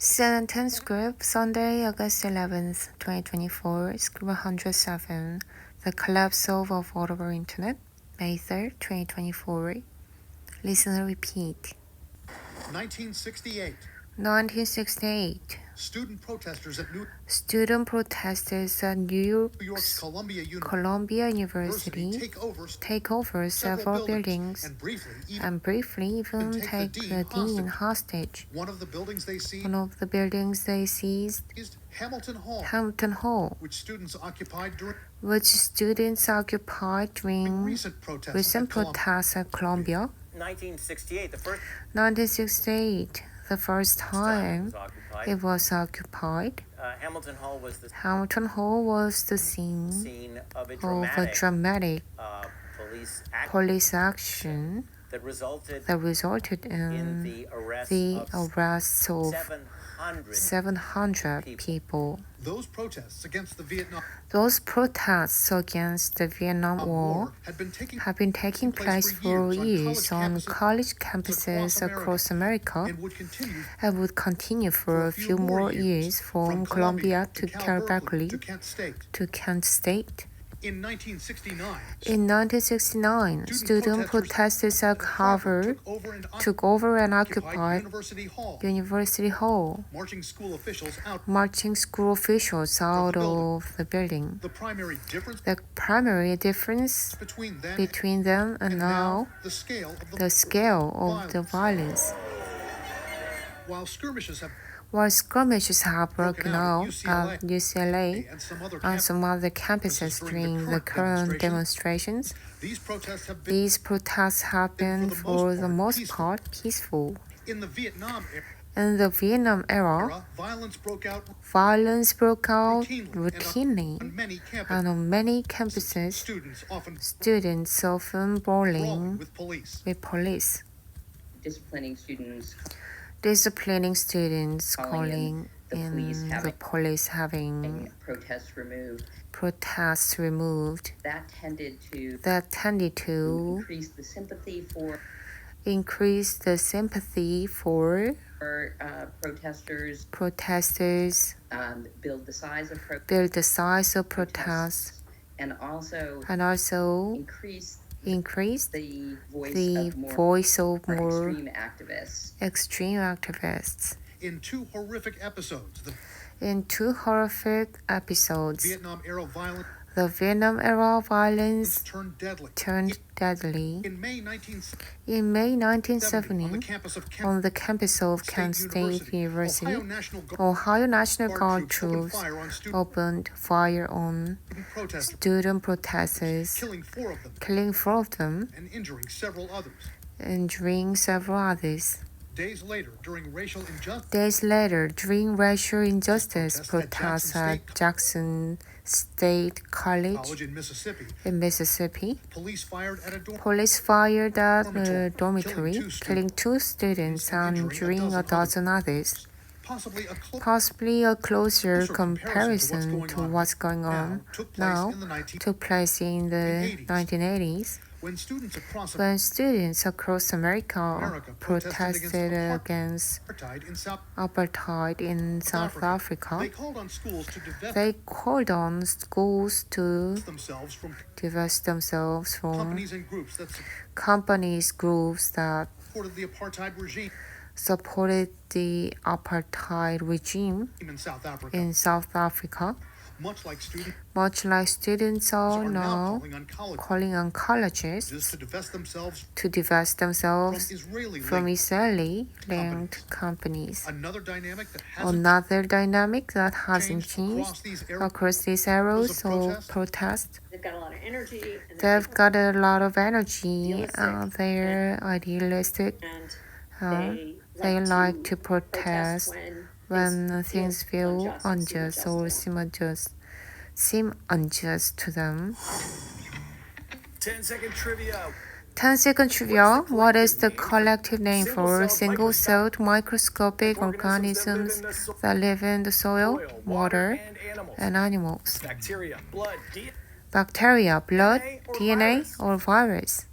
CNN10 script, Sunday, August 11th, 2024, script 107, The Collapse of Affordable Internet, May 3rd, 2024. Listen and repeat. 1968. 1968. Student protesters at New York's Columbia University take over several buildings and briefly even take the dean hostage. One of the buildings they seized, Hamilton Hall, which students occupied during recent protests at Columbia. 1968, the first time it was occupied. Hamilton Hall was the scene of a dramatic police action that resulted in the arrest of 700 people. Those protests against the Vietnam War have been taking place for years on college campuses across America and would continue for a few more years from Columbia to Cal Berkeley to Kent State. In 1969, student protesters at Harvard took over and occupied University Hall, marching school officials out of the building. The primary difference between them and now the scale of the violence. While skirmishes have broken out at UCLA and some other campuses during the current demonstrations, these protests have been for the most part peaceful. In the Vietnam era, violence broke out routinely, and on many campuses, students often brawling with police. Disciplining students, calling in the police having protests removed. That tended to increase the sympathy for protesters, build the size of protests, and also increase the voice of more extreme activists. In two horrific episodes, the Vietnam era violence turned deadly. In May 1970, on the campus of Kent State University, Ohio National Guard troops opened fire on student protesters, killing 4 of them and injuring several others. Days later, during racial injustice protests at Jackson State College in Mississippi, police fired at a dormitory, killing 2 students and injuring a dozen others. Possibly a closer comparison to what's going on now took place in the 1980s. When students across America protested against apartheid in South Africa, they called on schools to divest themselves from groups that supported the apartheid regime in South Africa. Much like students are now calling on colleges to divest themselves from Israeli-linked companies. Another dynamic that hasn't changed across these eras of protest. They've got a lot of energy. They're idealistic. They like to protest when things feel unjust or seem unjust to them. 10-second trivia. 10-second trivia. What is the collective name for single-celled microscopic organisms that live in the soil, water, and animals? Bacteria, blood, DNA, or virus?